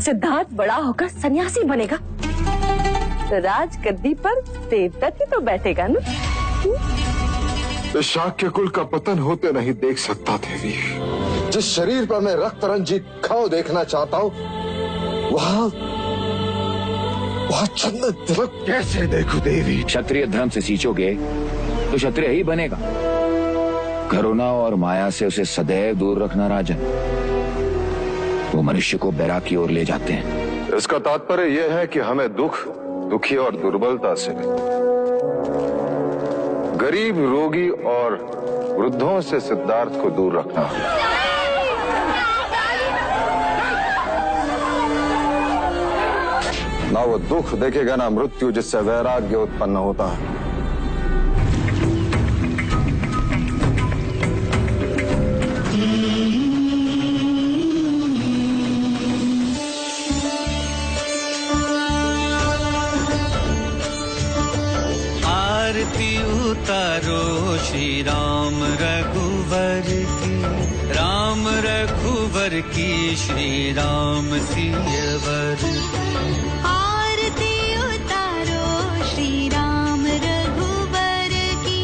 सिद्धार्थ बड़ा होकर सन्यासी बनेगा तो राज गद्दी पर देवदत्त ही तो बैठेगा ना। शाक्य कुल का पतन होते नहीं देख सकता देवी। जिस शरीर पर मैं रक्त रंजित घाव देखना चाहता हूँ वहाँ चंदन तिलक कैसे देखूं देवी? क्षत्रिय धर्म से सींचोगे तो क्षत्रिय ही बनेगा। करुणा और माया से उसे सदैव दूर रखना राजन, वो मनुष्य को बैराग की ओर ले जाते हैं। इसका तात्पर्य यह है कि हमें दुखी और दुर्बलता से, गरीब, रोगी और वृद्धों से सिद्धार्थ को दूर रखना है। ना वो दुख देखेगा ना मृत्यु जिससे वैराग्य उत्पन्न होता है। उतारो श्री राम रघुवर की, राम रघुवर की, श्री राम सियवर की। आरती उतारो श्री राम रघुवर की,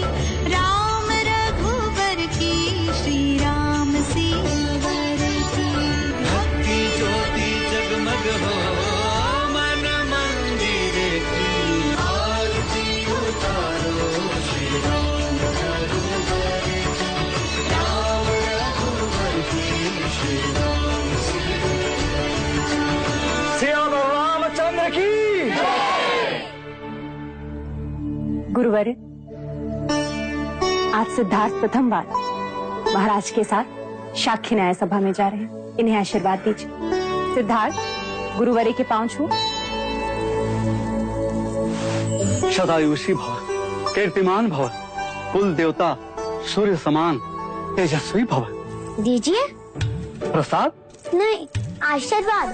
राम रघुवर की, श्री राम सियवर की। भक्ति ज्योति जगमग हो मन मंदिर की, आरती उतारो रामचंद्र की। गुरुवर, आज सिद्धार्थ प्रथम बार महाराज के साथ शाक्य न्याय सभा में जा रहे हैं। इन्हें आशीर्वाद दीजिए। सिद्धार्थ, गुरुवरे के पांव छू। सदायुषी भव, कीर्तिमान भव, कुल देवता सूर्य समान तेजस्वी भव। दीजिए। प्रसाद नहीं, आशीर्वाद।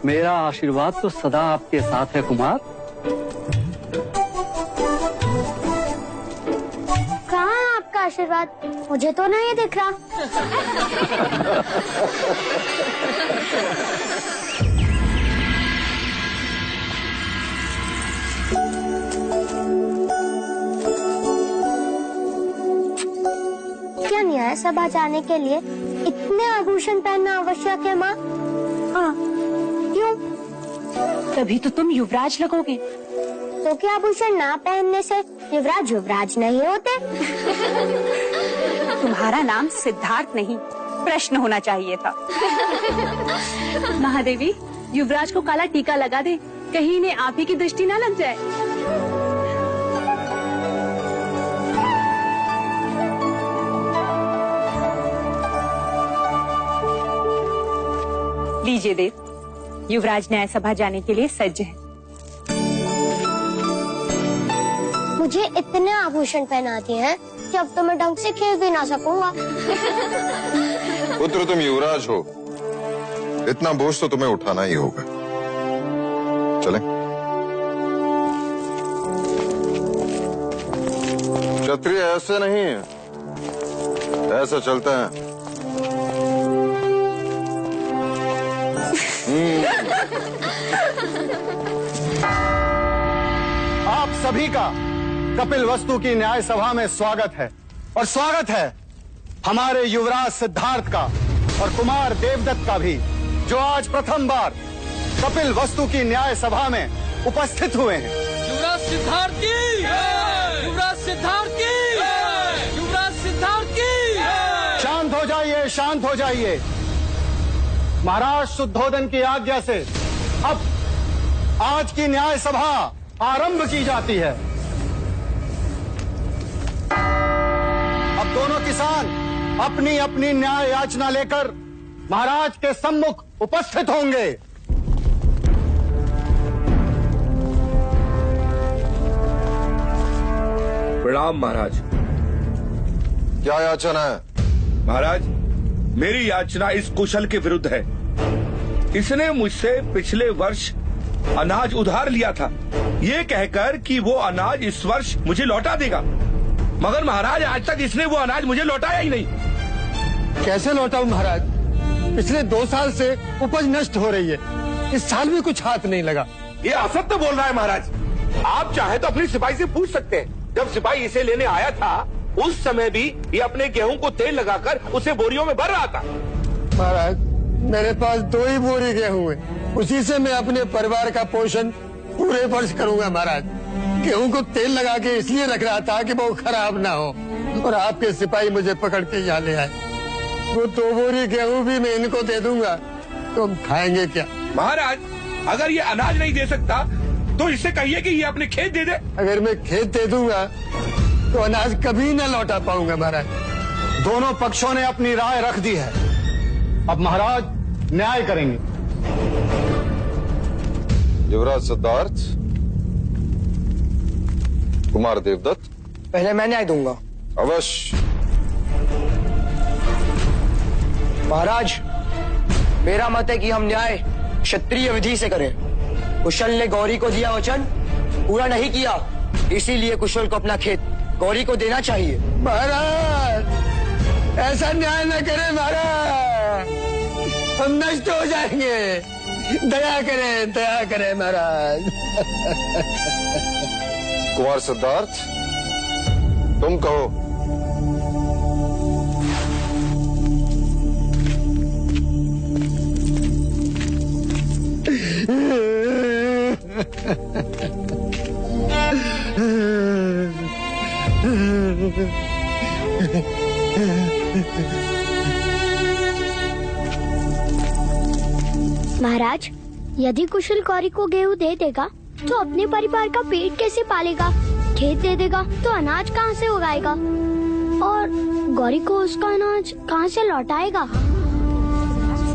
मेरा आशीर्वाद तो सदा आपके साथ है कुमार। कहाँ है आपका आशीर्वाद? मुझे तो नहीं दिख रहा। क्या न्याय सभा जाने के लिए इतने आभूषण पहनना आवश्यक है माँ? हाँ, क्यों? तभी तो तुम युवराज लगोगे। तो क्या आभूषण ना पहनने से युवराज युवराज नहीं होते? तुम्हारा नाम सिद्धार्थ नहीं, प्रश्न होना चाहिए था। महादेवी, युवराज को काला टीका लगा दे, कहीं इन्हें आप ही की दृष्टि ना लग जाए। लीजिए देव, युवराज न्याय सभा जाने के लिए सज्ज है। मुझे इतने आभूषण पहनाती हैं कि अब तो मैं ढंग से खेल भी ना सकूंगा। पुत्र, तुम युवराज हो, इतना बोझ तो तुम्हें उठाना ही होगा। चलें? क्षत्रिय ऐसे नहीं है, ऐसा चलता है। आप सभी का कपिल वस्तु की न्याय सभा में स्वागत है। और स्वागत है हमारे युवराज सिद्धार्थ का और कुमार देवदत्त का भी, जो आज प्रथम बार कपिल वस्तु की न्याय सभा में उपस्थित हुए हैं। युवराज सिद्धार्थ की, युवराज सिद्धार्थ की, युवराज सिद्धार्थ की। शांत हो जाइए, शांत हो जाइए। महाराज शुद्धोदन की आज्ञा से अब आज की न्याय सभा आरंभ की जाती है। अब दोनों किसान अपनी अपनी न्याय याचना लेकर महाराज के सम्मुख उपस्थित होंगे। प्रणाम महाराज। क्या याचना है? महाराज, मेरी याचना इस कुशल के विरुद्ध है। इसने मुझसे पिछले वर्ष अनाज उधार लिया था, ये कहकर कि वो अनाज इस वर्ष मुझे लौटा देगा, मगर महाराज आज तक इसने वो अनाज मुझे लौटाया ही नहीं। कैसे लौटाऊं महाराज? पिछले 2 साल से उपज नष्ट हो रही है। इस साल भी कुछ हाथ नहीं लगा। ये असत्य बोल रहा है महाराज। आप चाहे तो अपनी सिपाही से पूछ सकते हैं। जब सिपाही इसे लेने आया था उस समय भी ये अपने गेहूं को तेल लगाकर उसे बोरियों में भर रहा था। महाराज, मेरे पास 2 ही बोरी गेहूं है, उसी से मैं अपने परिवार का पोषण पूरे वर्ष करूंगा। महाराज, गेहूं को तेल लगा के इसलिए रख रहा था कि वो खराब ना हो, और आपके सिपाही मुझे पकड़ के यहाँ ले आए। वो 2 बोरी गेहूं भी मैं इनको दे दूंगा तो हम खाएंगे क्या? महाराज, अगर ये अनाज नहीं दे सकता तो इससे कहिए कि ये अपने खेत दे दे। अगर मैं खेत दे दूंगा तो अनाज कभी न लौटा पाऊंगा। महाराज, दोनों पक्षों ने अपनी राय रख दी है। अब महाराज न्याय करेंगे। युवराज सिद्धार्थ, कुमार देवदत्त। पहले मैं न्याय दूंगा। अवश्य। महाराज, मेरा मत है कि हम न्याय क्षत्रिय विधि से करें। कुशल ने गौरी को दिया वचन पूरा नहीं किया, इसीलिए कुशल को अपना खेत गौरी को देना चाहिए। महाराज, ऐसा न्याय न करें महाराज, हम नष्ट हो जाएंगे। दया करें महाराज। कुमार सिद्धार्थ, तुम कहो। महाराज, यदि कुशल गौरी को गेहूं दे देगा तो अपने परिवार का पेट कैसे पालेगा? खेत दे देगा तो अनाज कहाँ से उगाएगा? और गौरी को उसका अनाज कहाँ से लौटाएगा?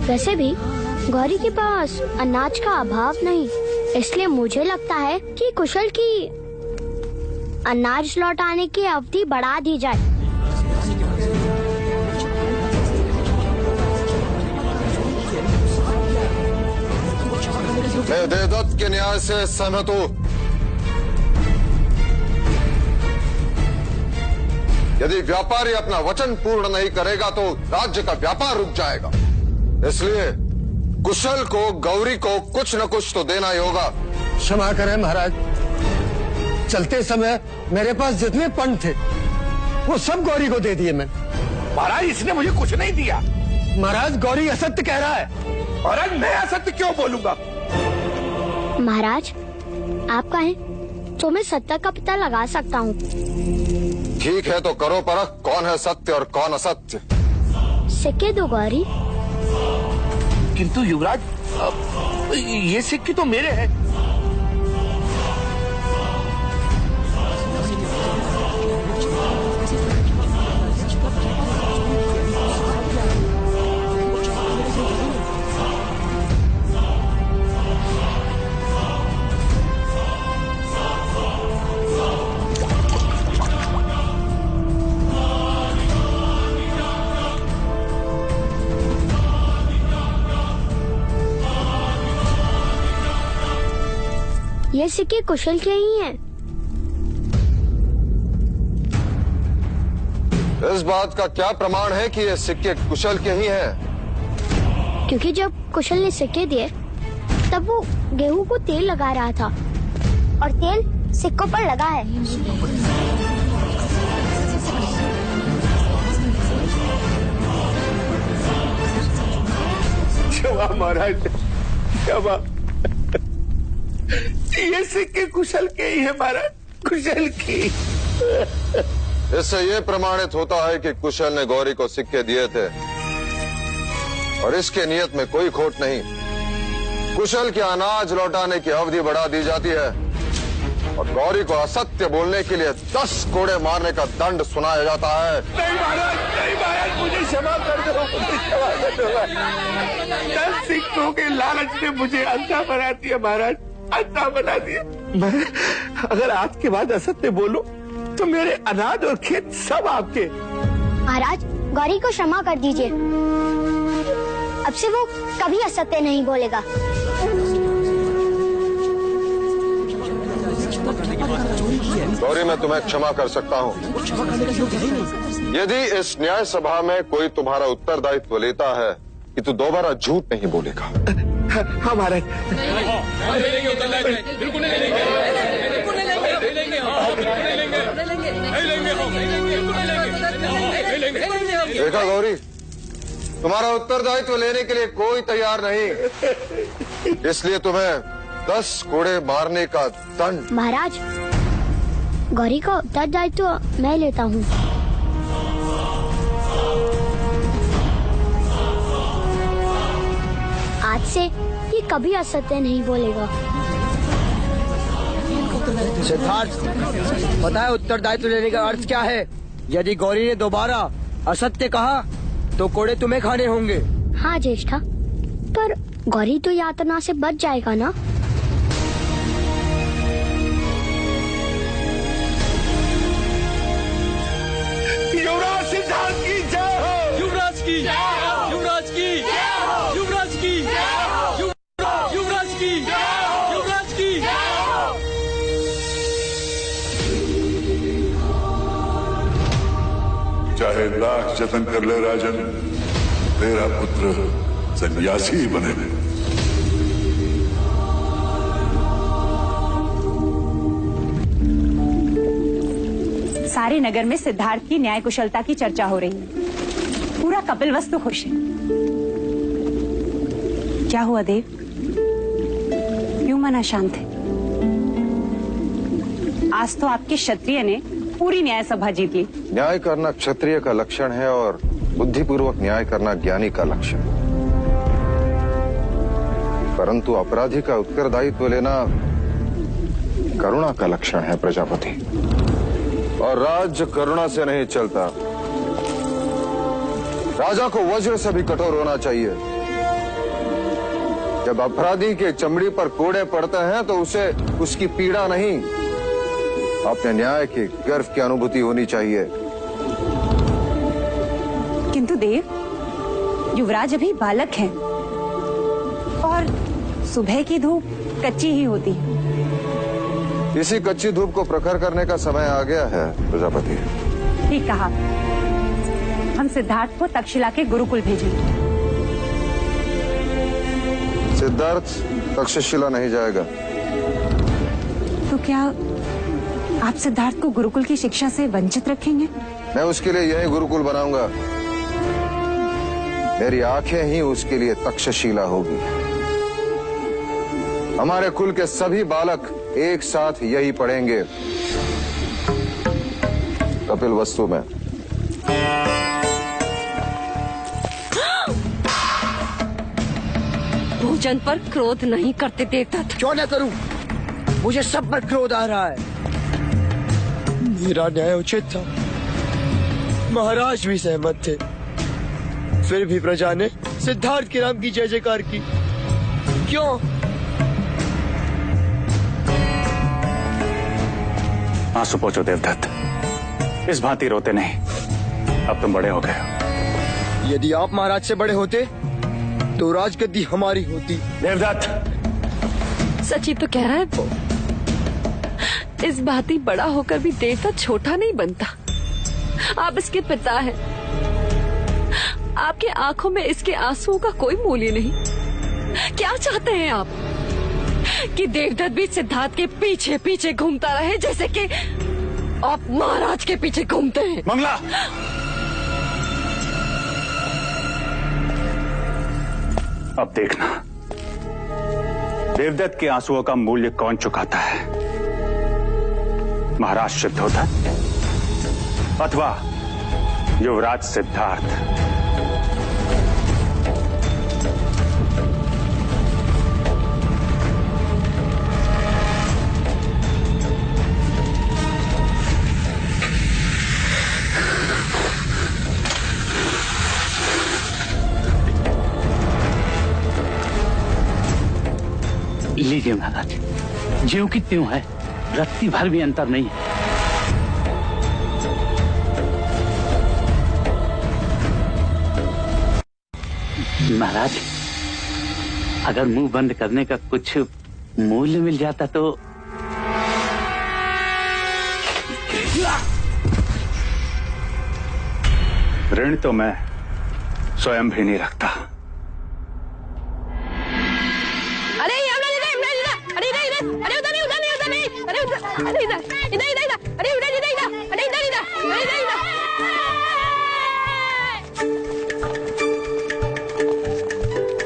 वैसे भी गौरी के पास अनाज का अभाव नहीं, इसलिए मुझे लगता है कि कुशल की अनाज लौटाने की अवधि बढ़ा दी जाए। मैं देवदत्त के न्याय से सहमत हूं। यदि व्यापारी अपना वचन पूर्ण नहीं करेगा तो राज्य का व्यापार रुक जाएगा। इसलिए कुशल को, गौरी को कुछ न कुछ तो देना ही होगा। क्षमा करें महाराज, चलते समय मेरे पास जितने पन थे वो सब गौरी को दे दिए मैंने। महाराज, इसने मुझे कुछ नहीं दिया। महाराज, गौरी असत्य कह रहा है। महाराज, मैं असत्य क्यों बोलूंगा? महाराज, आप कहें तो मैं सत्य का पता लगा सकता हूँ। ठीक है तो करो परख, कौन है सत्य और कौन असत्य। सिक्के दो गौरी। किंतु युवराज, ये सिक्के तो मेरे हैं। ये सिक्के कुशल के ही हैं। इस बात का क्या प्रमाण है कि ये सिक्के कुशल के ही हैं? क्योंकि जब कुशल ने सिक्के दिए तब वो गेहूं को तेल लगा रहा था और तेल सिक्कों पर लगा है। क्षमा महाराज, क्षमा। ये सिक्के कुशल के ही है महाराज, कुशल की। इससे ये प्रमाणित होता है कि कुशल ने गौरी को सिक्के दिए थे और इसके नियत में कोई खोट नहीं। कुशल के अनाज लौटाने की अवधि बढ़ा दी जाती है और गौरी को असत्य बोलने के लिए 10 कोड़े मारने का दंड सुनाया जाता है। नहीं महाराज, नहीं महाराज, मुझे क्षमा कर दो, मुझे क्षमा कर दो। 10 सिक्कों के लालच ने मुझे अंधा बना दिया महाराज, अंधा बना दिया। मैं अगर आज के बाद असत्य बोलूं तो मेरे अनाज और खेत सब आपके। महाराज, गौरी को क्षमा कर दीजिए, अब से वो कभी असत्य नहीं बोलेगा। गौरी, मैं तुम्हें क्षमा कर सकता हूँ। यदि इस न्याय सभा में कोई तुम्हारा उत्तरदायित्व लेता है कि तू दोबारा झूठ नहीं बोलेगा। हाँ महाराज। देखा गौरी, तुम्हारा उत्तरदायित्व लेने के लिए कोई तैयार नहीं, इसलिए तुम्हें 10 कोड़े मारने का दंड। महाराज, गौरी का उत्तरदायित्व मैं लेता हूँ। आज से ये कभी असत्य नहीं बोलेगा। सिद्धार्थ, पता है उत्तरदायित्व लेने का अर्थ क्या है? यदि गौरी ने दोबारा असत्य कहा तो कोड़े तुम्हें खाने होंगे। हाँ ज्येष्ठा, पर गौरी तो यातना से बच जाएगा ना? युवराज सिद्धार्थ की जय हो। युवराज की, युवराज की, युवराज की, युवराज की, युवराज की। चाहे लाख जतन कर ले राजन, तेरा पुत्र सन्यासी ही बने। सारे नगर में सिद्धार्थ की न्याय कुशलता की चर्चा हो रही है। पूरा कपिलवस्तु खुश है। क्या हुआ देव, क्यों मन अशांत है? आज तो आपके क्षत्रिय ने पूरी न्याय सभा जीत ली। न्याय करना क्षत्रिय का लक्षण है और बुद्धिपूर्वक न्याय करना ज्ञानी का लक्षण। परंतु अपराधी का उत्तरदायित्व लेना करुणा का लक्षण है प्रजापति। और राज्य करुणा से नहीं चलता। राजा को वज्र से भी कठोर होना चाहिए। जब अपराधी के चमड़ी पर कोड़े पड़ते हैं तो उसे उसकी पीड़ा नहीं, अपने न्याय के गर्व की अनुभूति होनी चाहिए। किंतु देव, युवराज अभी बालक है और सुबह की धूप कच्ची ही होती है। इसी कच्ची धूप को प्रखर करने का समय आ गया है प्रजापति। ठीक कहा। हम सिद्धार्थ को तक्षशिला के गुरुकुल भेजेंगे। सिद्धार्थ तक्षशिला नहीं जाएगा। तो क्या आप सिद्धार्थ को गुरुकुल की शिक्षा से वंचित रखेंगे? मैं उसके लिए यही गुरुकुल बनाऊंगा। मेरी आंखें ही उसके लिए तक्षशिला होगी। हमारे कुल के सभी बालक एक साथ यही पढ़ेंगे, कपिलवस्तु में। भोजन पर क्रोध नहीं करते देवदत्त। क्यों न करूं? मुझे सब पर क्रोध आ रहा है। मेरा न्याय उचित था, महाराज भी सहमत थे, फिर भी प्रजा ने सिद्धार्थ के नाम की जय जयकार की। क्यों? आंसू पोंछो देवदत्त, इस भांति रोते नहीं, अब तुम बड़े हो गए हो। यदि आप महाराज से बड़े होते तो राजगद्दी हमारी होती। देवदत्त, सची तो कह रहा है वो। इस भांति बड़ा होकर भी देवदत्त छोटा नहीं बनता। आप इसके पिता हैं। आपके आंखों में इसके आंसुओं का कोई मूल्य नहीं। क्या चाहते हैं आप? कि देवदत्त भी सिद्धार्थ के पीछे पीछे घूमता रहे जैसे कि आप महाराज के पीछे घूमते हैं? मंगला, अब देखना देवदत्त के आंसुओं का मूल्य कौन चुकाता है, महाराज सिद्धोधन अथवा युवराज सिद्धार्थ। लीजिए महाराज, ज्यों की त्यों है, रत्ती भर भी अंतर नहीं है। महाराज, अगर मुंह बंद करने का कुछ मूल्य मिल जाता तो। ऋण तो मैं स्वयं भी नहीं रखता, अरे इधर इधर इधर इधर, अरे इधर इधर इधर, अरे इधर इधर, अरे इधर इधर।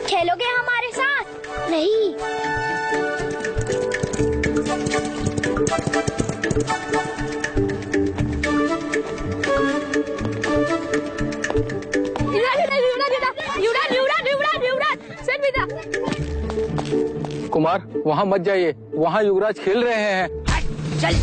खेलोगे हमारे साथ? नहीं। कुमार वहाँ मत जाइए, वहाँ युवराज खेल रहे हैं। चल।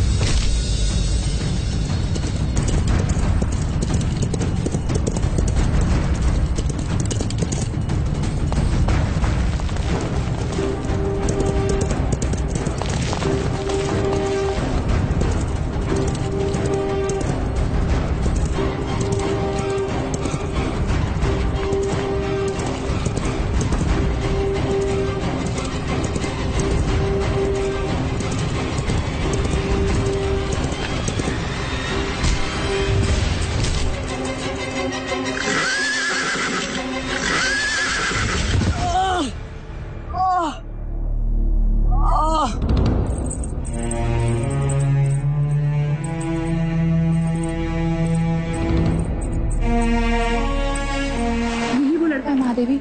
महादेवी,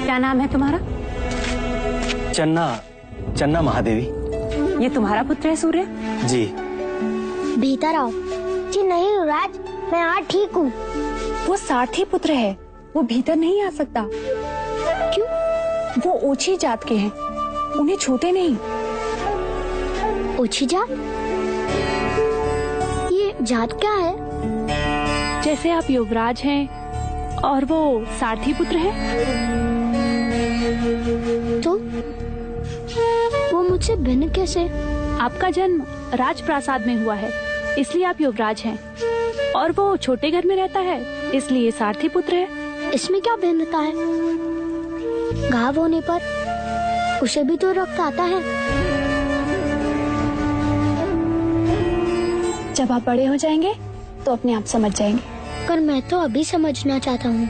क्या नाम है तुम्हारा? चन्ना, चन्ना महादेवी। ये तुम्हारा पुत्र है सूर्य? जी। भीतर आओ। जी नहीं युवराज, मैं आज ठीक हूँ। वो सारथी पुत्र है, वो भीतर नहीं आ सकता। क्यों? वो ओछी जात के हैं, उन्हें छूते नहीं। ओछी जात? ये जात क्या है? जैसे आप युवराज हैं और वो सारथी पुत्र हैं। तो वो मुझसे भिन्न कैसे? आपका जन्म राजप्रासाद में हुआ है, इसलिए आप युवराज हैं, और वो छोटे घर में रहता है, इसलिए सारथी पुत्र है। इसमें क्या भिन्नता है? घाव होने पर उसे भी तो रक्त आता है। जब आप बड़े हो जाएंगे तो अपने आप समझ जाएंगे। पर मैं तो अभी समझना चाहता हूँ।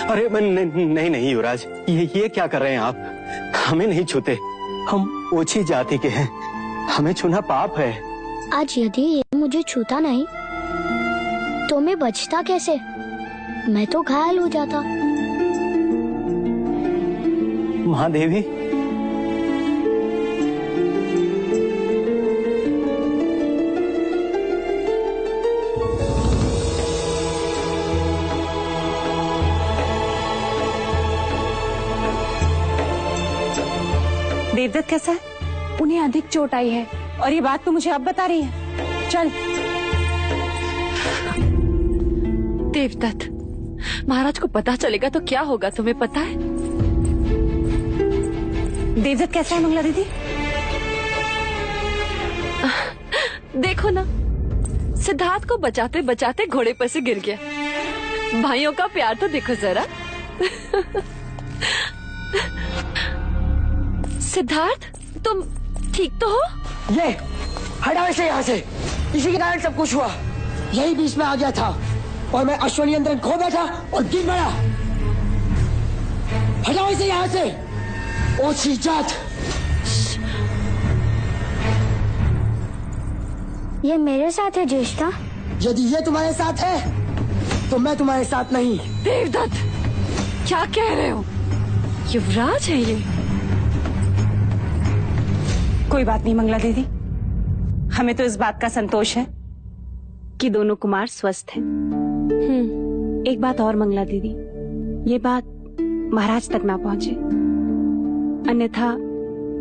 अरे नहीं नहीं युवराज, ये क्या कर रहे हैं आप? हमें नहीं छूते, हम ओछी जाति के हैं, हमें छूना पाप है। आज यदि ये मुझे छूता नहीं तो मैं बचता कैसे? मैं तो घायल हो जाता। महादेवी, देवदत्त कैसा है? उन्हें अधिक चोट आई है, और ये बात तो मुझे अब बता रही है। चल। देवदत्त, महाराज को पता चलेगा तो क्या होगा, तुम्हें पता है? देवदत्त कैसा है मंगला दीदी? देखो ना, सिद्धार्थ को बचाते बचाते घोड़े पर से गिर गया। भाइयों का प्यार तो देखो जरा। सिद्धार्थ, तुम ठीक तो हो? ये हटाओ इसे यहाँ से। इसी के कारण सब कुछ हुआ। यही बीच में आ गया था और मैं अश्वनियंत्रण खो बैठा और गिर पड़ा। हटाओ इसे यहाँ से। ओछी जात। ये मेरे साथ है ज्येष्ठा। यदि ये तुम्हारे साथ है तो मैं तुम्हारे साथ नहीं। देवदत्त, क्या कह रहे हो? युवराज है ये। कोई बात नहीं मंगला दीदी, हमें तो इस बात का संतोष है कि दोनों कुमार स्वस्थ हैं। एक बात और मंगला दीदी, ये बात महाराज तक ना पहुंचे, अन्यथा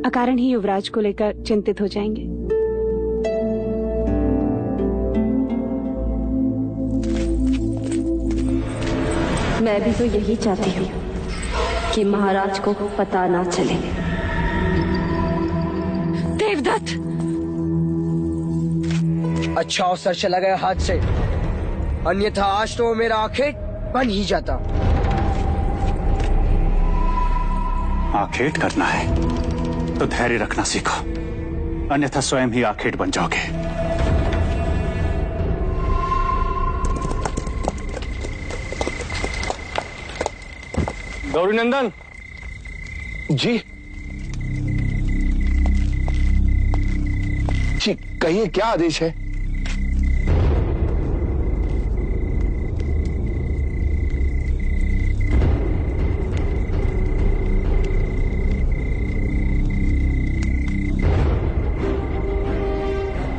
अकारण ही युवराज को लेकर चिंतित हो जाएंगे। मैं भी तो यही चाहती हूँ कि महाराज को पता ना चले। देवदत्त, अच्छा अवसर चला गया हाथ से, अन्यथा आज तो मेरा आखेट बन ही जाता। आखेट करना है तो धैर्य रखना सीखो। अन्यथा स्वयं ही आखेट बन जाओगे। गौरी नंदन जी जी कहिए, क्या आदेश है?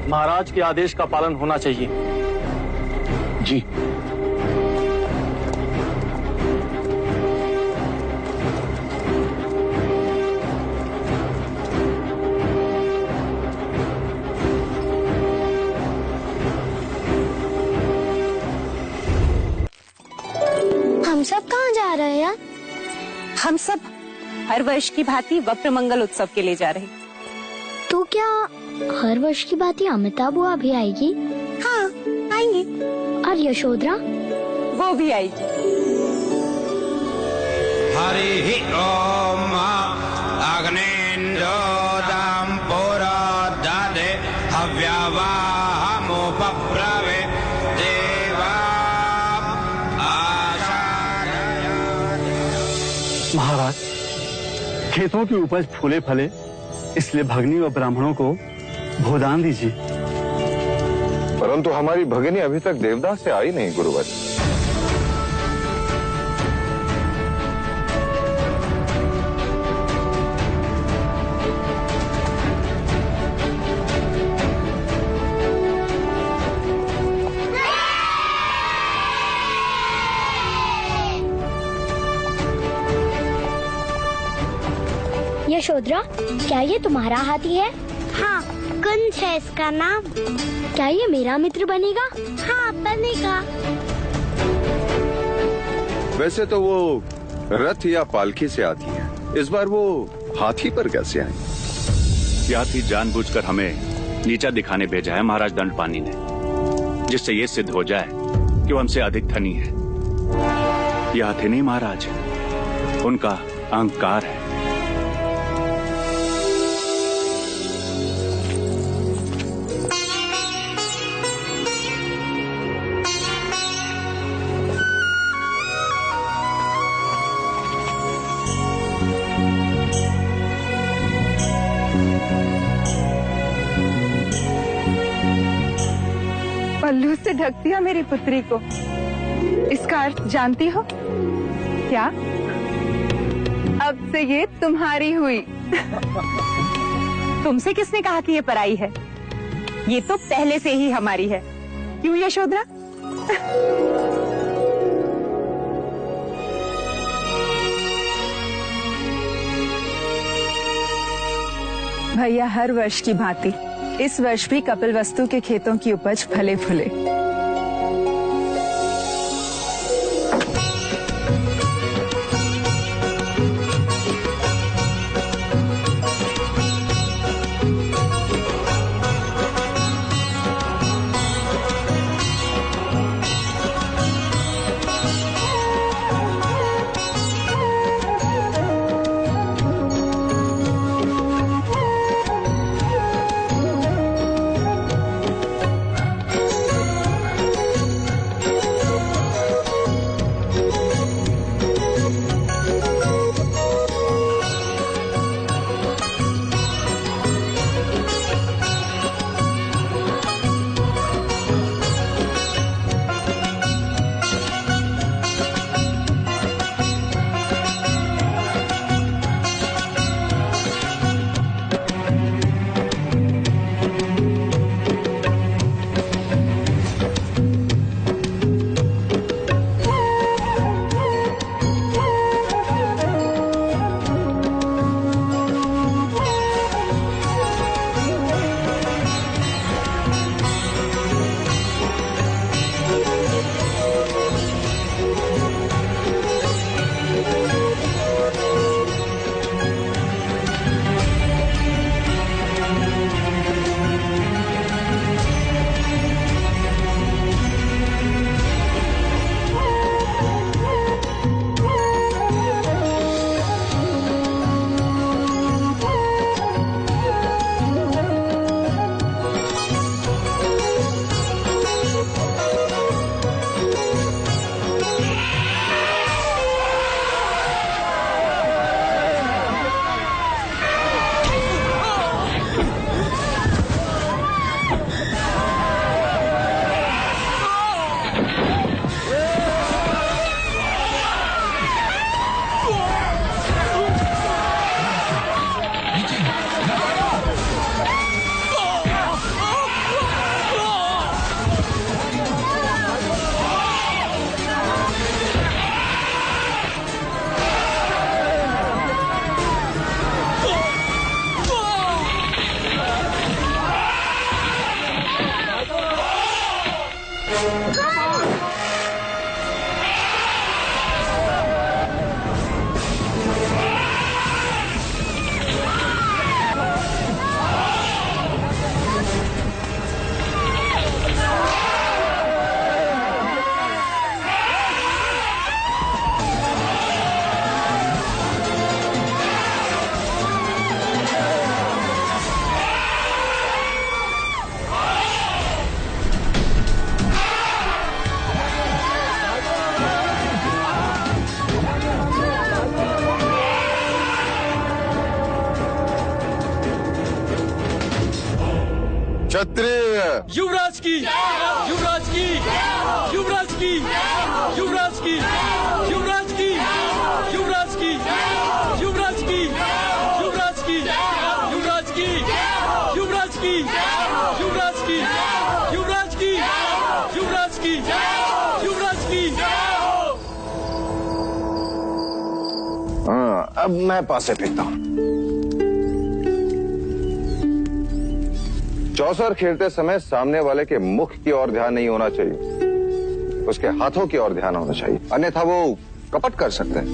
महाराज के आदेश का पालन होना चाहिए। जी हम सब कहाँ जा रहे हैं यार? हम सब हर वर्ष की भांति वक्र मंगल उत्सव के लिए जा रहे हैं। तो क्या हर वर्ष की बात ही अमिताभ बुआ भी आएगी? हाँ आएंगी। और यशोधरा? वो भी आएगी। हरि ओम अग्नेन्द्रोदम पुरोदधे हव्यवाहमुपब्रवे देवा महाराज, खेतों की उपज फूले फले, इसलिए भगनी व ब्राह्मणों को भोदान दीजिए। परंतु हमारी भगिनी अभी तक देवदास से आई नहीं गुरुवर। यशोधरा, क्या ये तुम्हारा हाथी है? हाँ, कुंज है इसका नाम। क्या ये मेरा मित्र बनेगा? हाँ बनेगा। वैसे तो वो रथ या पालकी से आती है, इस बार वो हाथी पर कैसे आई? हाथी जानबूझकर हमें नीचा दिखाने भेजा है महाराज दंडपानी ने, जिससे ये सिद्ध हो जाए कि वो हमसे अधिक धनी है। यह हाथी नहीं महाराज, उनका अहंकार है। पल्लू से ढक दिया मेरी पुत्री को। इसका अर्थ जानती हो क्या? अब से ये तुम्हारी हुई। तुमसे किसने कहा कि ये पराई है? ये तो पहले से ही हमारी है। क्यों यशोधरा? भैया, हर वर्ष की भांति इस वर्ष भी कपिलवस्तु के खेतों की उपज फले फूले। क्षत्रिय युवराज की, युवराज की, युवराज की, युवराज की, युवराज की, युवराज की, युवराज की, युवराज की, युवराज की, युवराज की, युवराज की, युवराज की, युवराज की, युवराज की। हाँ, अब मैं पासे फेंकता हूँ। चौसर खेलते समय सामने वाले के मुख की ओर ध्यान नहीं होना चाहिए, उसके हाथों की ओर ध्यान होना चाहिए, अन्यथा वो कपट कर सकते हैं।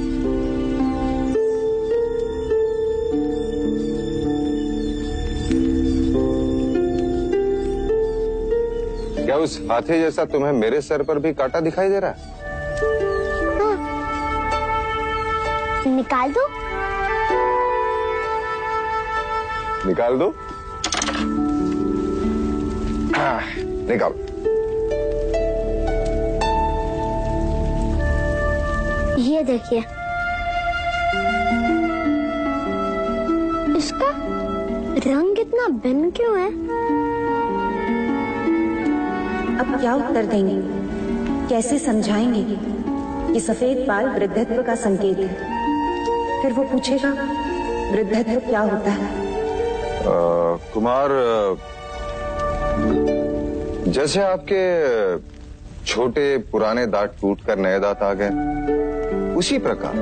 क्या उस हाथी जैसा तुम्हें मेरे सर पर भी कांटा दिखाई दे रहा है? निकाल दो। निकाल दो। हाँ, निकाल। ये देखिए, इसका रंग इतना भिन्न क्यों है? अब क्या उत्तर देंगे, कैसे समझाएंगे कि सफेद बाल वृद्धत्व का संकेत है? फिर वो पूछेगा वृद्धत्व क्या होता है? कुमार, जैसे आपके छोटे पुराने दांत टूटकर नए दांत आ गए, उसी प्रकार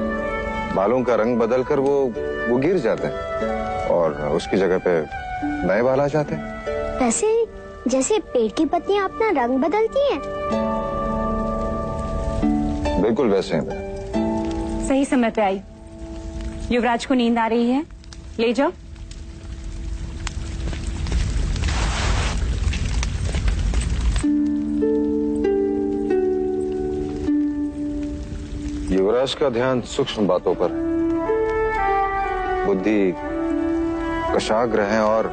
बालों का रंग बदलकर वो गिर जाते हैं और उसकी जगह पे नए बाल आ जाते हैं। वैसे जैसे पेड़ की पत्तियां अपना रंग बदलती हैं। बिल्कुल वैसे हैं। सही समय पे आई। युवराज को नींद आ रही है, ले जाओ। युवराज का ध्यान सूक्ष्म बातों पर है, बुद्धि कशाग्र है और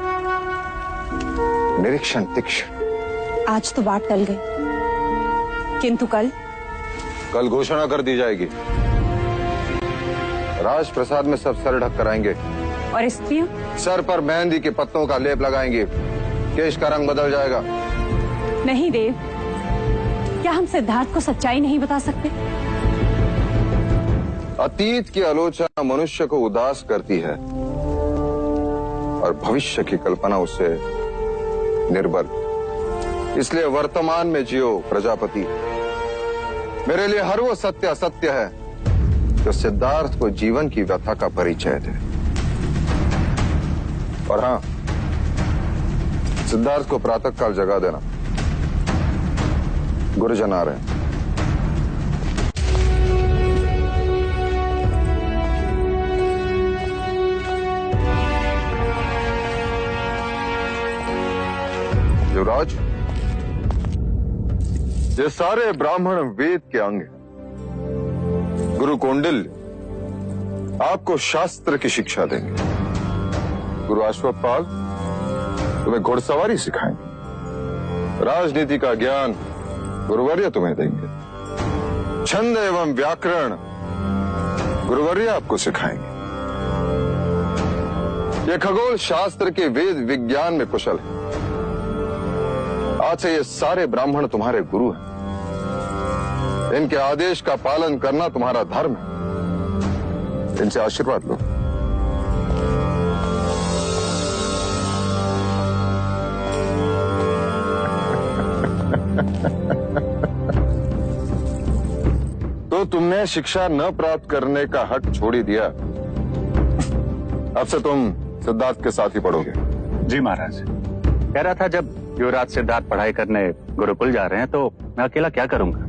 निरीक्षण तीक्ष्ण। आज तो बात टल गई, किंतु कल घोषणा कर दी जाएगी। राज प्रसाद में सब सर ढक कराएंगे और स्त्रियों सर पर मेहंदी के पत्तों का लेप लगाएंगे, केश का रंग बदल जाएगा। नहीं देव, क्या हम सिद्धार्थ को सच्चाई नहीं बता सकते? अतीत की आलोचना मनुष्य को उदास करती है और भविष्य की कल्पना उसे निर्बल। इसलिए वर्तमान में जियो प्रजापति। मेरे लिए हर वो सत्य असत्य है जो सिद्धार्थ को जीवन की व्यथा का परिचय दे। और हाँ, सिद्धार्थ को प्रातःकाल जगा देना, गुरुजन आ रहे हैं। युवराज, ये सारे ब्राह्मण वेद के अंग हैं। गुरु कौंडिल्य आपको शास्त्र की शिक्षा देंगे। गुरु अश्वपाल तुम्हें घुड़सवारी सिखाएंगे। राजनीति का ज्ञान गुरुवर्य तुम्हें देंगे। छंद एवं व्याकरण गुरुवर्य आपको सिखाएंगे। ये खगोल शास्त्र के वेद विज्ञान में कुशल है। आज से ये सारे ब्राह्मण तुम्हारे गुरु हैं। इनके आदेश का पालन करना तुम्हारा धर्म है। इनसे आशीर्वाद लो। तो तुमने शिक्षा न प्राप्त करने का हक छोड़ ही दिया। अब से तुम सिद्धार्थ के साथ ही पढ़ोगे। जी महाराज। कह रहा था जब युवराज सिद्धार्थ पढ़ाई करने गुरुकुल जा रहे हैं तो मैं अकेला क्या करूंगा?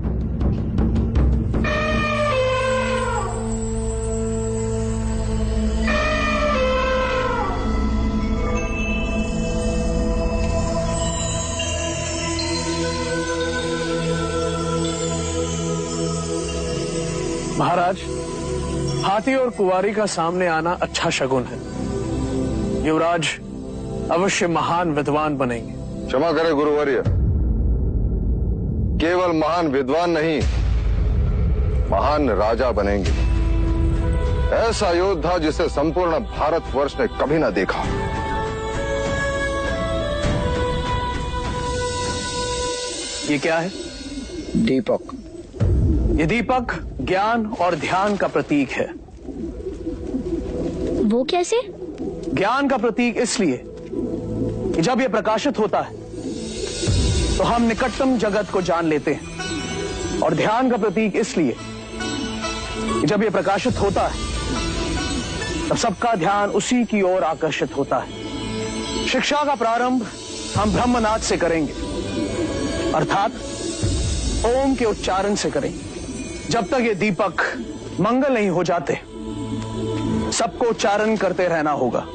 महाराज, हाथी और कुंवारी का सामने आना अच्छा शगुन है। युवराज अवश्य महान विद्वान बनेंगे। क्षमा करें गुरुवर्य, केवल महान विद्वान नहीं, महान राजा बनेंगे। ऐसा योद्धा जिसे संपूर्ण भारतवर्ष ने कभी ना देखा। ये क्या है? दीपक। ये दीपक ज्ञान और ध्यान का प्रतीक है। वो कैसे? ज्ञान का प्रतीक इसलिए कि जब ये प्रकाशित होता है तो हम निकटतम जगत को जान लेते हैं, और ध्यान का प्रतीक इसलिए कि जब ये प्रकाशित होता है तब सबका ध्यान उसी की ओर आकर्षित होता है। शिक्षा का प्रारंभ हम ब्रह्मनाद से करेंगे, अर्थात ओम के उच्चारण से करेंगे। जब तक ये दीपक मंगल नहीं हो जाते, सबको उच्चारण करते रहना होगा।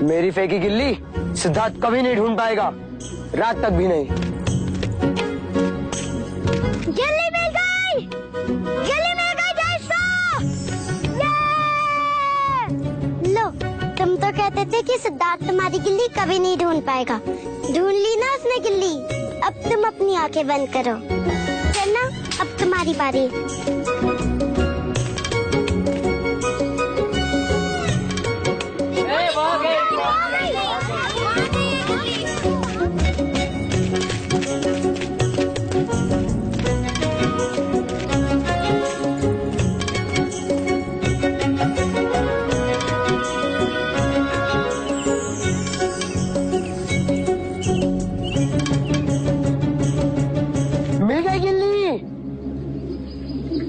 मेरी फेंकी गिल्ली सिद्धार्थ कभी नहीं ढूंढ पाएगा, रात तक भी नहीं। गिल्ली मिल गई! गिल्ली मिल गई जैसा! लो, तुम तो कहते थे कि सिद्धार्थ तुम्हारी गिल्ली कभी नहीं ढूंढ पाएगा। ढूंढ ली ना उसने गिल्ली। अब तुम अपनी आंखें बंद करो। चलना, अब तुम्हारी बारी।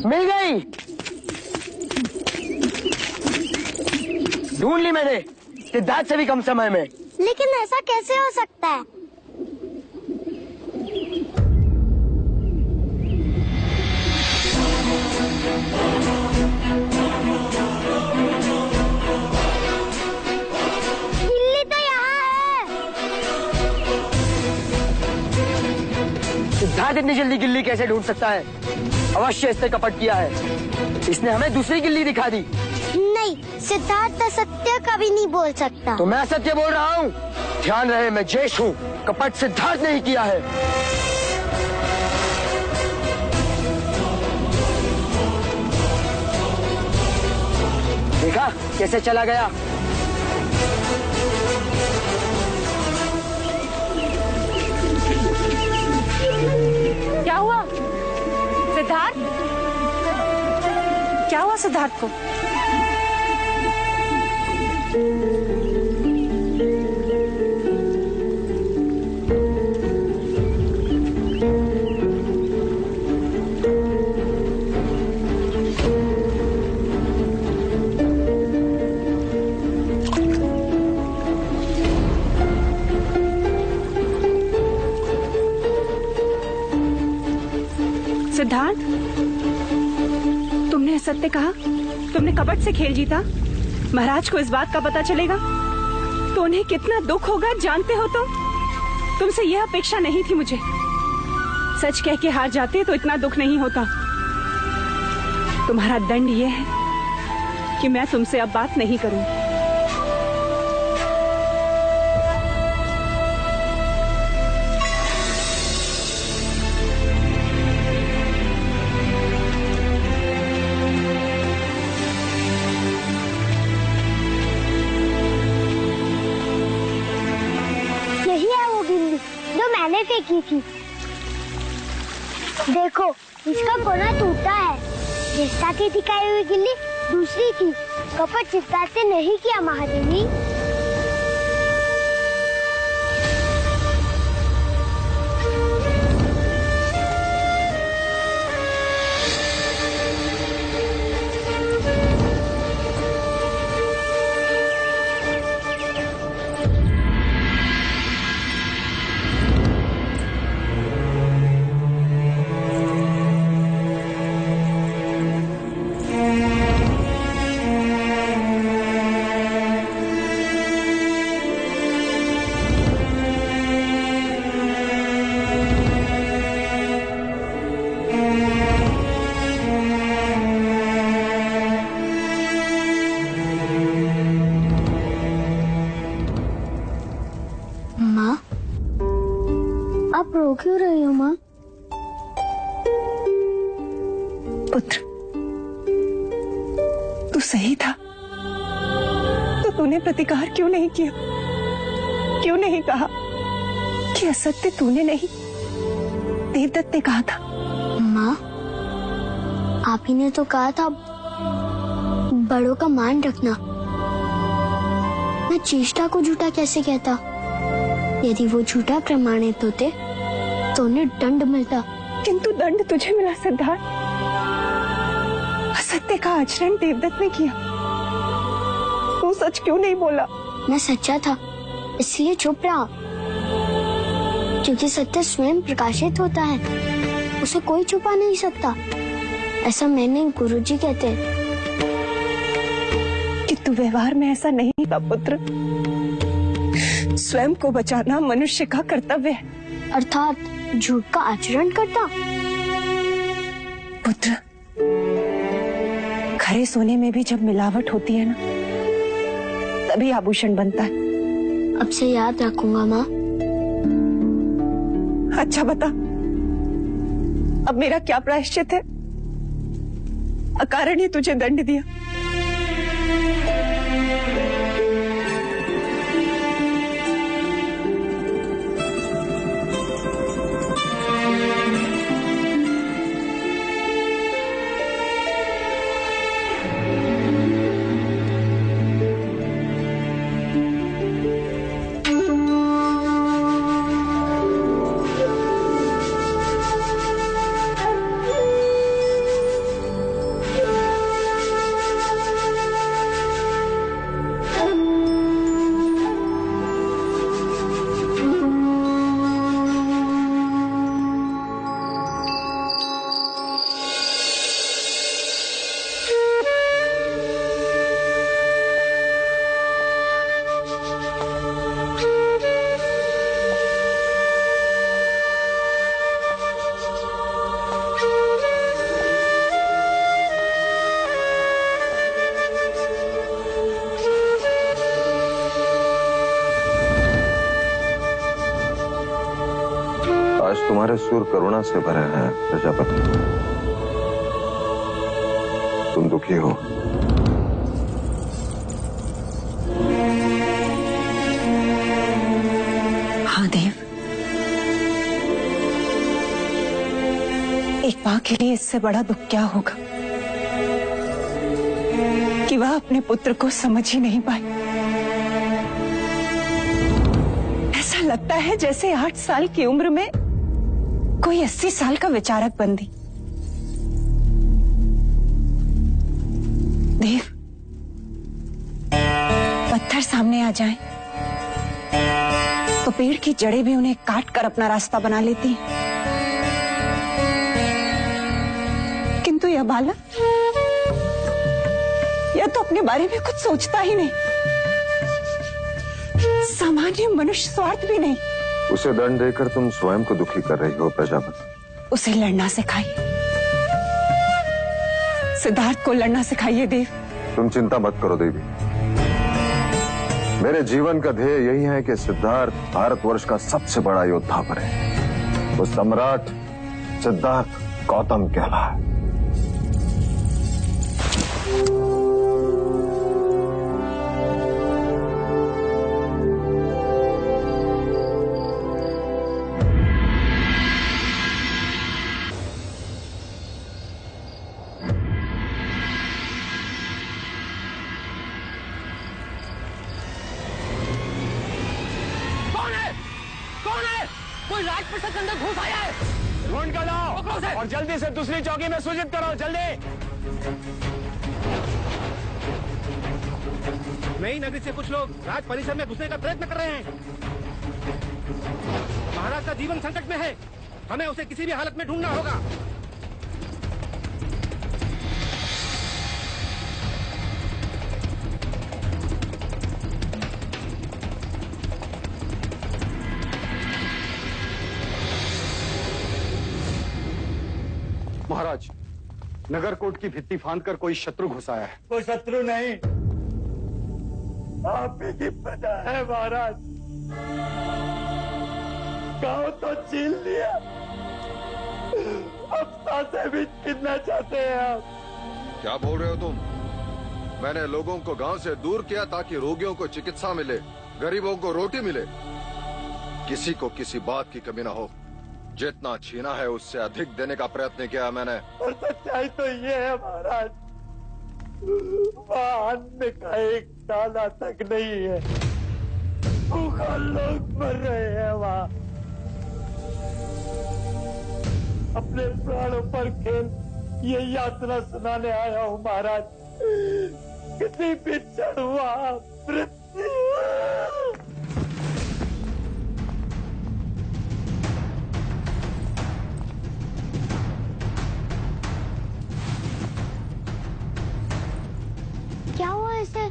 मिल गई, ढूंढ ली मैंने, सिद्धार्थ से भी कम समय में। लेकिन ऐसा कैसे हो सकता है? गिल्ली तो यहाँ है। सिद्धार्थ इतनी जल्दी गिल्ली कैसे ढूंढ सकता है? अवश्य इसने कपट किया है। इसने हमें दूसरी गिल्ली दिखा दी। नहीं, सिद्धार्थ असत्य कभी नहीं बोल सकता। तो मैं सत्य बोल रहा हूँ। ध्यान रहे, मैं जयेश हूँ, कपट सिद्धार्थ नहीं किया है। देखा कैसे चला गया? क्या हुआ सिद्धार्थ? क्या हुआ सिद्धार्थ को? सिद्धार्थ, तुमने सत्य कहा, तुमने कपट से खेल जीता। महाराज को इस बात का पता चलेगा तो उन्हें कितना दुख होगा जानते हो तो? तुमसे यह अपेक्षा नहीं थी मुझे। सच कह के हार जाते तो इतना दुख नहीं होता। तुम्हारा दंड यह है कि मैं तुमसे अब बात नहीं करूंगी। यही है वो गिल्ली जो मैंने फेंकी थी। देखो, इसका कोना टूटा है। जैसा की दिखाई हुई गिल्ली दूसरी थी। कपट चिपका से नहीं किया महादेवी। माँ, आप रो क्यों रही हो माँ? पुत्र, तू सही था तो तूने प्रतिकार क्यों नहीं किया? क्यों नहीं कहा कि असत्य तूने नहीं देवदत्त ने कहा था? माँ, आप ही ने तो कहा था बड़ों का मान रखना। मैं चेष्टा को झूठा कैसे कहता? यदि वो झूठा प्रमाणित होते तो उन्हें दंड मिलता। किंतु दंड तुझे मिला सिद्धार्थ। असत्य का आचरण देवदत्त ने किया। तू सच क्यों नहीं बोला? मैं सच्चा था इसलिए चुप रहा। क्योंकि सत्य स्वयं प्रकाशित होता है, उसे कोई छुपा नहीं सकता। ऐसा मैंने गुरुजी कहते हैं। किंतु व्यवहार में ऐसा नहीं था पुत्र। स्वयं को बचाना मनुष्य का कर्तव्य है। अर्थात झूठ का आचरण करता। पुत्र, खरे सोने में भी जब मिलावट होती है ना, तभी आभूषण बनता है। अब से याद रखूंगा माँ। अच्छा बता, अब मेरा क्या प्रायश्चित है? अकारण ही तुझे दंड दिया। आज तुम्हारे सुर करुणा से भरे हैं प्रजापति। तुम दुखी हो। हाँ देव, एक माँ के लिए इससे बड़ा दुख क्या होगा कि वह अपने पुत्र को समझ ही नहीं पाई। ऐसा लगता है जैसे 8 साल की उम्र में कोई 80 साल का विचारक बन दी। देव, पत्थर सामने आ जाएं, तो पेड़ की जड़ें भी उन्हें काट कर अपना रास्ता बना लेती हैं। किंतु यह बालक, यह तो अपने बारे में कुछ सोचता ही नहीं। सामान्य मनुष्य स्वार्थ भी नहीं। उसे दंड देकर तुम स्वयं को दुखी कर रही हो प्रजापति। उसे लड़ना सिखाइए, सिद्धार्थ को लड़ना सिखाइए देव। तुम चिंता मत करो देवी, मेरे जीवन का ध्येय यही है कि सिद्धार्थ भारतवर्ष का सबसे बड़ा योद्धा बने। वो सम्राट सिद्धार्थ गौतम कहलाए। कोई राजप्रसाद के अंदर घुस आया है। ढूंढ कर लाओ और जल्दी से दूसरी चौकी में सूचित करो, जल्दी। नई नगरी से कुछ लोग राज परिसर में घुसने का प्रयत्न कर रहे हैं। महाराज का जीवन संकट में है, हमें उसे किसी भी हालत में ढूंढना होगा। महाराज, नगरकोट की भित्ति फांदकर कोई शत्रु घुस आया है। कोई शत्रु नहीं, आप ही की प्रजा है महाराज। गांव तो छीन लिया, अब सांसें भी छीनना चाहते हैं आप। क्या बोल रहे हो तुम? मैंने लोगों को गांव से दूर किया ताकि रोगियों को चिकित्सा मिले, गरीबों को रोटी मिले, किसी को किसी बात की कमी ना हो। जितना छीना है उससे अधिक देने का प्रयत्न किया मैंने। और सच्चाई तो ये है महाराज, वहाँ अन्न का एक दाना तक नहीं है, भूखा लोग मर रहे हैं वहाँ। अपने प्राणों पर खेल ये यातना सुनाने आया हूँ महाराज। किसी भी क्षण वहाँ मृत्यु। क्या हुआ ऐसे?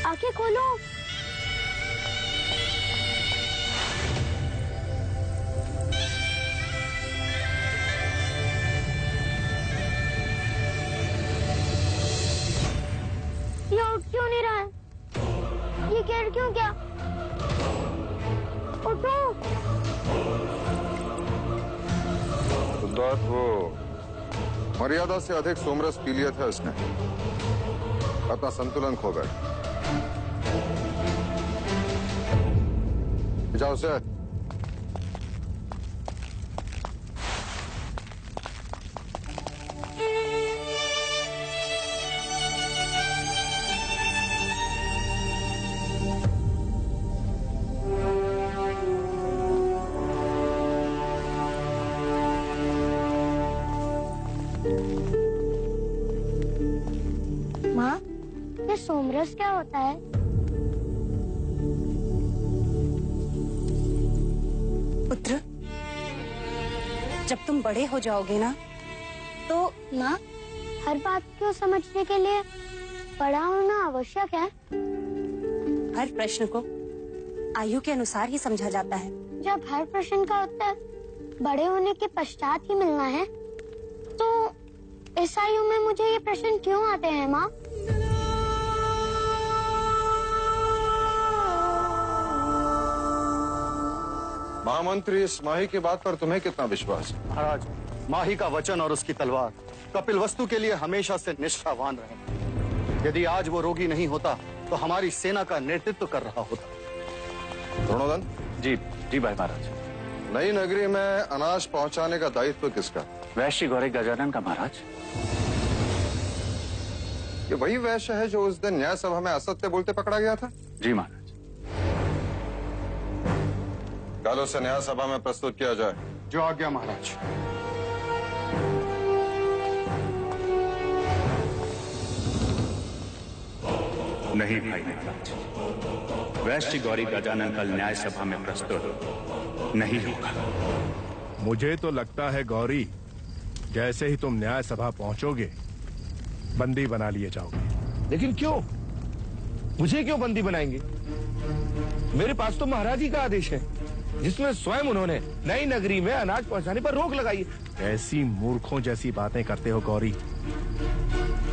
आंखें खोलो। ये उठ क्यों नहीं रहा है? ये गिर क्यों गया? उठो। सिद्धार्थ, वो मर्यादा से अधिक सोमरस पी लिया था इसने, अपना संतुलन खो गया। जाओ उसे। माँ, ये सोमरस क्या होता है? पुत्र, जब तुम बड़े हो जाओगे ना तो। माँ, हर बात को समझने के लिए बड़ा होना आवश्यक है। हर प्रश्न को आयु के अनुसार ही समझा जाता है। जब हर प्रश्न का उत्तर बड़े होने के पश्चात ही मिलना है, तो इस आयु में मुझे ये प्रश्न क्यों आते हैं माँ? महामंत्री, इस माही की बात पर तुम्हें कितना विश्वास है? महाराज, माही का वचन और उसकी तलवार कपिलवस्तु के लिए हमेशा से निष्ठावान रहे। यदि आज वो रोगी नहीं होता तो हमारी सेना का नेतृत्व कर रहा होता। द्रोणोदन। जी जी भाई महाराज। नई नगरी में अनाज पहुंचाने का दायित्व किसका? वैश्य गौरी गजानन का महाराज। ये वही वैश्य है जो उस दिन न्याय सभा में असत्य बोलते पकड़ा गया था? जी महाराज। कल उसे न्याय सभा में प्रस्तुत किया जाए। जो आज्ञा महाराज। नहीं भाई महाराज, वैश्य गौरी गजानन कल न्याय सभा में प्रस्तुत नहीं होगा। मुझे तो लगता है गौरी, जैसे ही तुम न्याय सभा पहुंचोगे बंदी बना लिए जाओगे। लेकिन क्यों? मुझे क्यों बंदी बनाएंगे? मेरे पास तो महाराज ही का आदेश है, जिसमें स्वयं उन्होंने नई नगरी में अनाज पहुंचाने पर रोक लगाई है। ऐसी मूर्खों जैसी बातें करते हो गौरी।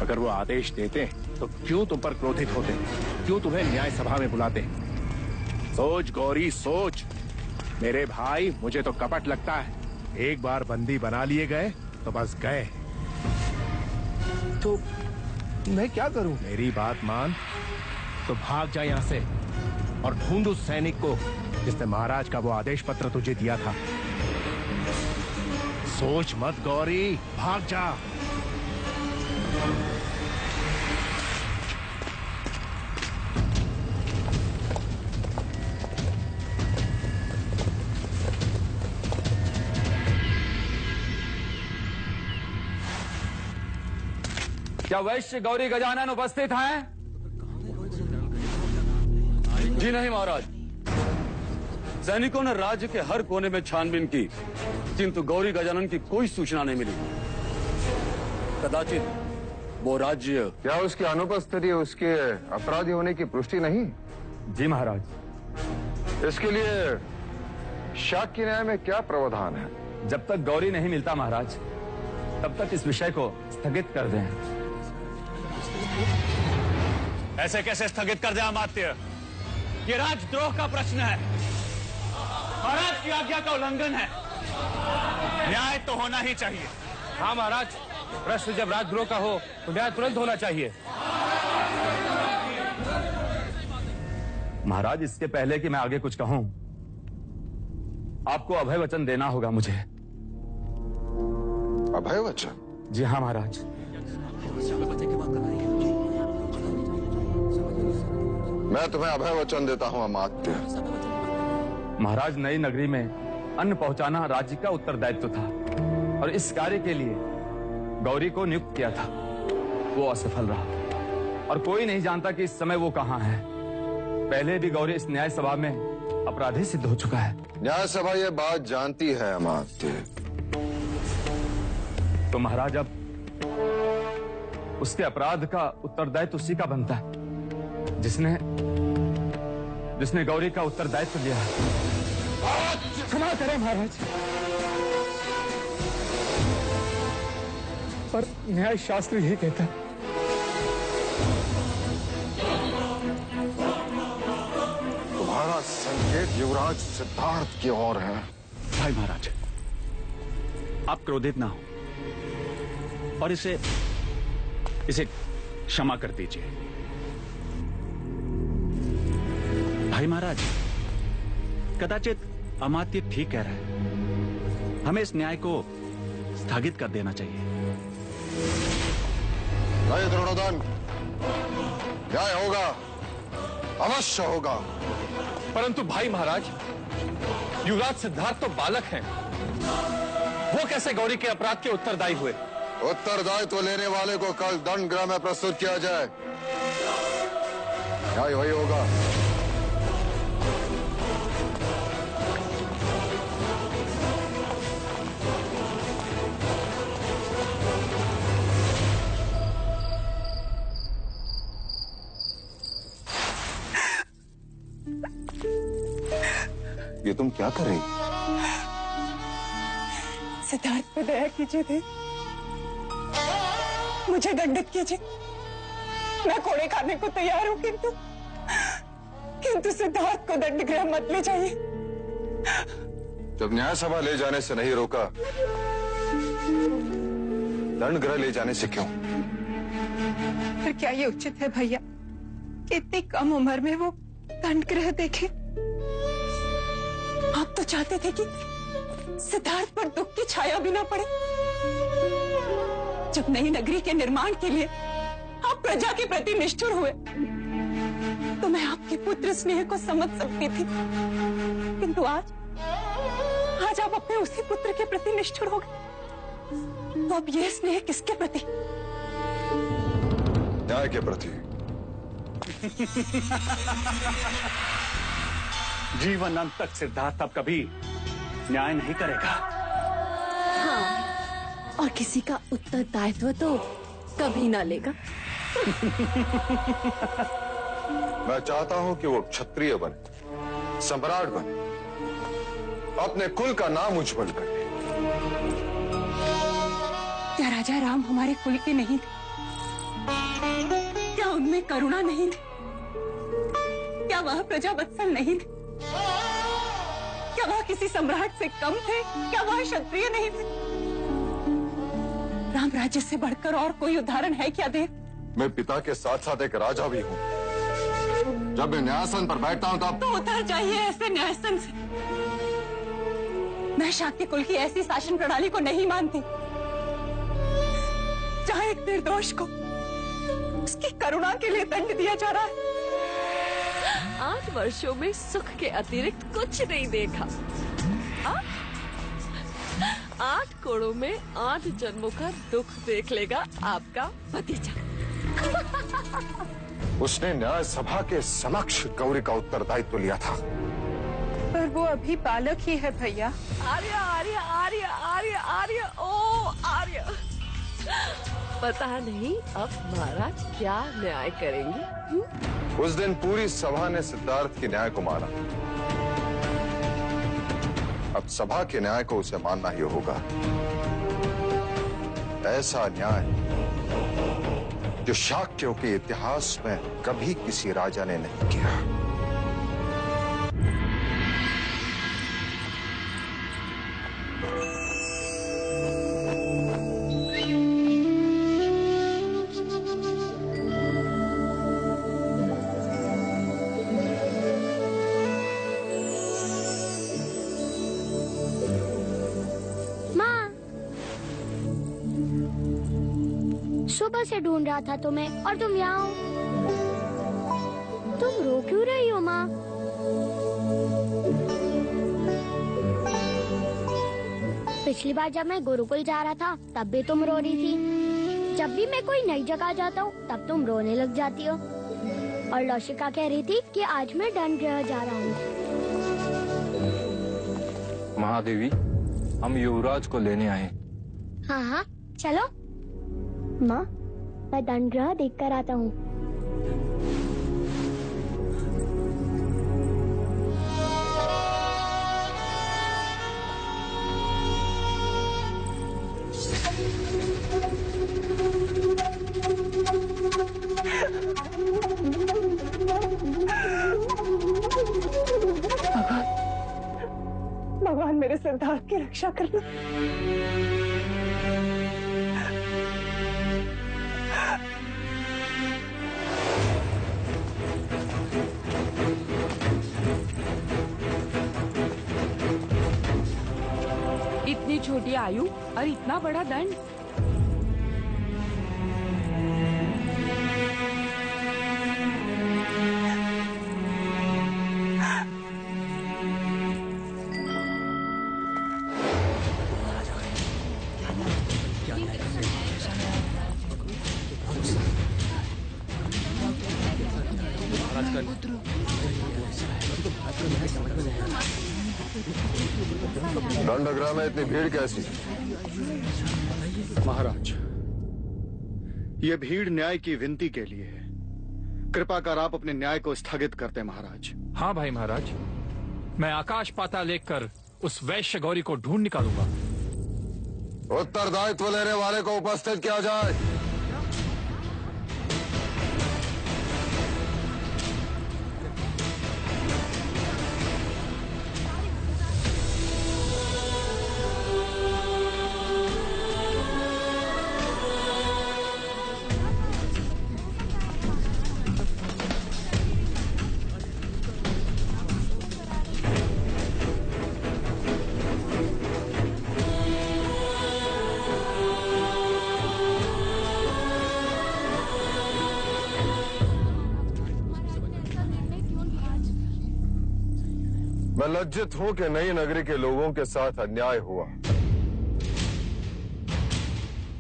अगर वो आदेश देते तो क्यों तुम पर क्रोधित होते, क्यों तुम्हें न्याय सभा में बुलाते? सोच गौरी सोच। मेरे भाई, मुझे तो कपट लगता है। एक बार बंदी बना लिए गए तो बस गए। तो मैं क्या करूं? मेरी बात मान तो भाग जा यहां से और ढूंढ उस सैनिक को जिसने महाराज का वो आदेश पत्र तुझे दिया था। सोच मत गौरी, भाग जा। क्या वैश्य गौरी गजानन उपस्थित हैं? जी नहीं महाराज। सैनिकों ने राज्य के हर कोने में छानबीन की, किंतु गौरी गजानन की कोई सूचना नहीं मिली। कदाचित वो राज्य। क्या उसकी अनुपस्थिति उसके अपराधी होने की पुष्टि नहीं? जी महाराज। इसके लिए शाक्य न्याय में क्या प्रावधान है? जब तक गौरी नहीं मिलता महाराज, तब तक इस विषय को स्थगित कर दें। ऐसे कैसे स्थगित कर दे अमात्य? ये राजद्रोह का प्रश्न है, महाराज की आज्ञा का उल्लंघन है। न्याय तो होना ही चाहिए। हाँ महाराज, प्रश्न जब राजद्रोह का हो तो न्याय तुरंत होना चाहिए। महाराज, इसके पहले कि मैं आगे कुछ कहूं, आपको अभय वचन देना होगा मुझे। अभय वचन? जी हाँ महाराज। मैं तुम्हें अभय वचन देता हूं अमात्य। महाराज, नई नगरी में अन्न पहुंचाना राज्य का उत्तरदायित्व था और इस कार्य के लिए गौरी को नियुक्त किया था। वो असफल रहा और कोई नहीं जानता कि इस समय वो कहाँ है। पहले भी गौरी इस न्याय सभा में अपराधी सिद्ध हो चुका है। न्याय सभा ये बात जानती है अमात्य। तो महाराज, अब उसके अपराध का उत्तरदायित्व उसी का बनता है जिसने गौरी का उत्तरदायित्व लिया है। क्षमा करें महाराज, पर न्याय शास्त्र यही कहता है। तुम्हारा संकेत युवराज सिद्धार्थ की ओर है। भाई महाराज, आप क्रोधित ना हो और इसे क्षमा कर दीजिए। भाई महाराज, कदाचित अमात्य ठीक कह रहा है। हमें इस न्याय को स्थगित कर देना चाहिए। नहीं द्रोणोदन, न्याय होगा, अवश्य होगा। परंतु भाई महाराज, युवराज सिद्धार्थ तो बालक हैं। वो कैसे गौरी के अपराध के उत्तरदायी हुए? उत्तरदायित्व लेने वाले को कल दंड गृह में प्रस्तुत किया जाए। न्याय वही होगा। ये तुम क्या कर रही? सिद्धार्थ पे दया कीजिए थे, मुझे दंडित कीजिए। मैं कोड़े खाने को तैयार हूं, किंतु सिद्धार्थ को दंड गृह मत ले जाइए। जब न्याय सभा ले जाने से नहीं रोका, दंड गृह ले जाने से क्यों? फिर क्या ये उचित है भैया कि इतनी कम उम्र में वो दंड गृह देखे? आप तो चाहते थे कि सिद्धार्थ पर दुख की छाया भी ना पड़े। जब नई नगरी के निर्माण के लिए आप प्रजा के प्रति निष्ठुर हुए, तो मैं आपके पुत्र स्नेह को समझ सकती थी, किंतु आज आप अपने उसी पुत्र के प्रति निष्ठुर हो गए। तो अब ये स्नेह किसके प्रति? न्याय के प्रति। जीवन अंत तक सिद्धार्थ अब कभी न्याय नहीं करेगा। हाँ, और किसी का उत्तरदायित्व तो कभी ना लेगा। मैं चाहता हूं कि वो क्षत्रिय बने, सम्राट बने, अपने कुल का नाम उज्जवल करे। क्या राजा राम हमारे कुल के नहीं थे? क्या उनमें करुणा नहीं थी? क्या वह प्रजावत्सल नहीं थे? क्या वह किसी सम्राट से कम थे? क्या वह क्षत्रिय नहीं थे? राम राज्य से बढ़कर और कोई उदाहरण है क्या देव? मैं पिता के साथ साथ एक राजा भी हूं। जब मैं न्यायासन पर बैठता हूं तब तो उतर जाइए ऐसे न्यायासन से। मैं शाक्य कुल की ऐसी शासन प्रणाली को नहीं मानती जहां एक निर्दोष को उसकी करुणा के लिए दंड दिया जा रहा है। 8 वर्षों में सुख के अतिरिक्त कुछ नहीं देखा। 8 कोड़ों में 8 जन्मों का दुख देख लेगा आपका भतीजा। उसने न्याय सभा के समक्ष गौरी का उत्तरदायित्व लिया था। पर वो अभी बालक ही है भैया। आर्य आर्य आर्य आर्य आर्य ओ आर्य। पता नहीं अब महाराज क्या न्याय करेंगे। उस दिन पूरी सभा ने सिद्धार्थ के न्याय को माना। अब सभा के न्याय को उसे मानना ही होगा। ऐसा न्याय जो शाक्यों के इतिहास में कभी किसी राजा ने नहीं किया। सुबह से ढूंढ रहा था तुम्हें और तुम यहाँ हो। तुम रो क्यों रही हो माँ? पिछली बार जब मैं गुरुकुल जा रहा था तब भी तुम रो रही थी। जब भी मैं कोई नई जगह जाता हूँ तब तुम रोने लग जाती हो। और लौशिका कह रही थी कि आज मैं दंडगृह जा रहा हूँ। महादेवी, हम युवराज को लेने आए। हाँ हाँ चलो। माँ, मैं दंडगृह देख कर आता हूँ। भगवान मेरे सिद्धार्थ की रक्षा करना। इतनी छोटी आयु और इतना बड़ा दंड। दंडगृह में इतनी भीड़ कैसी? महाराज, ये भीड़ न्याय की विनती के लिए है। कृपा कर आप अपने न्याय को स्थगित करते महाराज। हाँ भाई महाराज, मैं आकाश पाताल लेकर उस वैश्य गौरी को ढूंढ निकालूंगा। उत्तरदायित्व लेने वाले को उपस्थित किया जाए। मैं लज्जित हूं कि नई नगरी के लोगों के साथ अन्याय हुआ।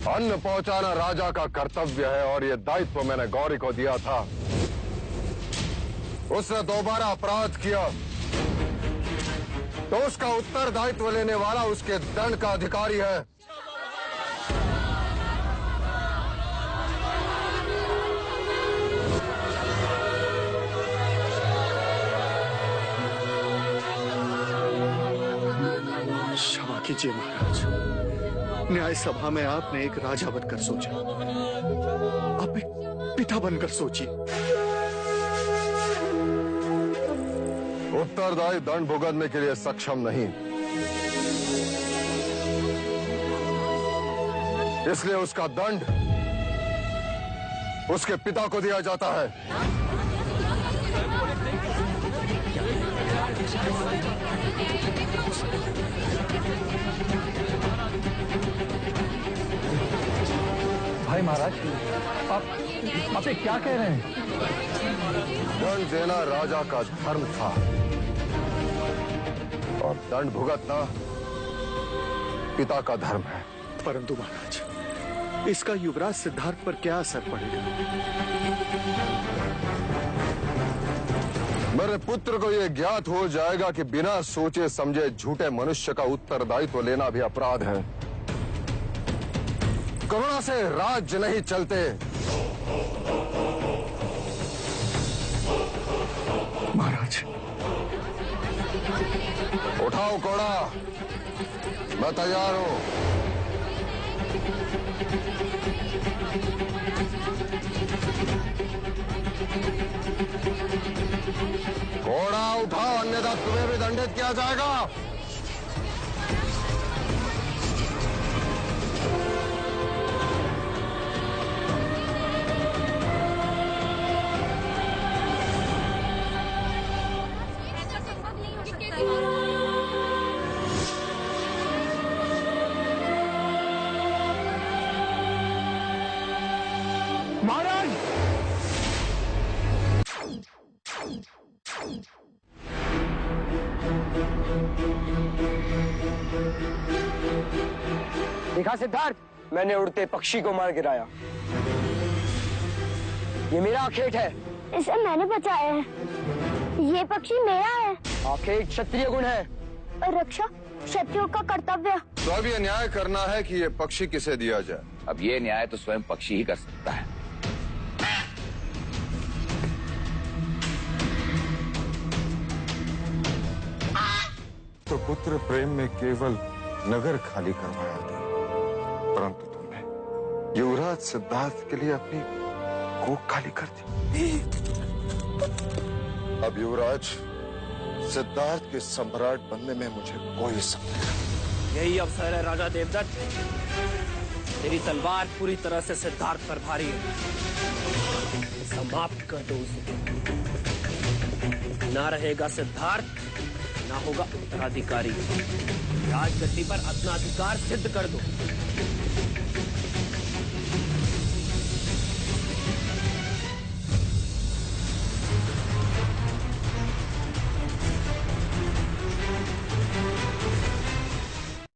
अन्न पहुंचाना राजा का कर्तव्य है और ये दायित्व मैंने गौरी को दिया था। उसने दोबारा अपराध किया तो उसका उत्तरदायित्व लेने वाला उसके दंड का अधिकारी है। क्षमा कीजिए महाराज, न्याय सभा में आपने एक राजा बनकर सोचा, आप एक पिता बनकर सोचिए। उत्तरदायी दंड भुगतने के लिए सक्षम नहीं, इसलिए उसका दंड उसके पिता को दिया जाता है। भाई महाराज, आप ये क्या कह रहे हैं? दंड देना राजा का धर्म था और दंड भुगतना पिता का धर्म है। परंतु महाराज, इसका युवराज सिद्धार्थ पर क्या असर पड़ेगा? मेरे पुत्र को यह ज्ञात हो जाएगा कि बिना सोचे समझे झूठे मनुष्य का उत्तरदायित्व लेना भी अपराध है। करुणा से राज्य नहीं चलते। महाराज, उठाओ कोड़ा, मैं तैयार हूं। घोड़ा उठाओ, अन्यथा तुम्हें भी दंडित किया जाएगा। महाराज, देखा सिद्धार्थ, मैंने उड़ते पक्षी को मार गिराया। ये मेरा आखेट है। इसे मैंने बचाया है। ये पक्षी मेरा है। आखेट क्षत्रिय गुण है। रक्षा क्षत्रियों का कर्तव्य। तो अब ये न्याय करना है कि ये पक्षी किसे दिया जाए। अब ये न्याय तो स्वयं पक्षी ही कर सकता है। तो पुत्र प्रेम में केवल नगर खाली करवाया था, परंतु तुमने युवराज सिद्धार्थ के लिए अपनी कोख खाली कर दी। अब युवराज सिद्धार्थ के सम्राट बनने में मुझे कोई संदेह नहीं। यही अवसर है राजा देवदत्त। तेरी तलवार पूरी तरह से सिद्धार्थ पर भारी है। समाप्त कर दो उसे। ना रहेगा सिद्धार्थ, ना होगा उत्तराधिकारी। राजगद्दी पर अपना अधिकार सिद्ध कर दो।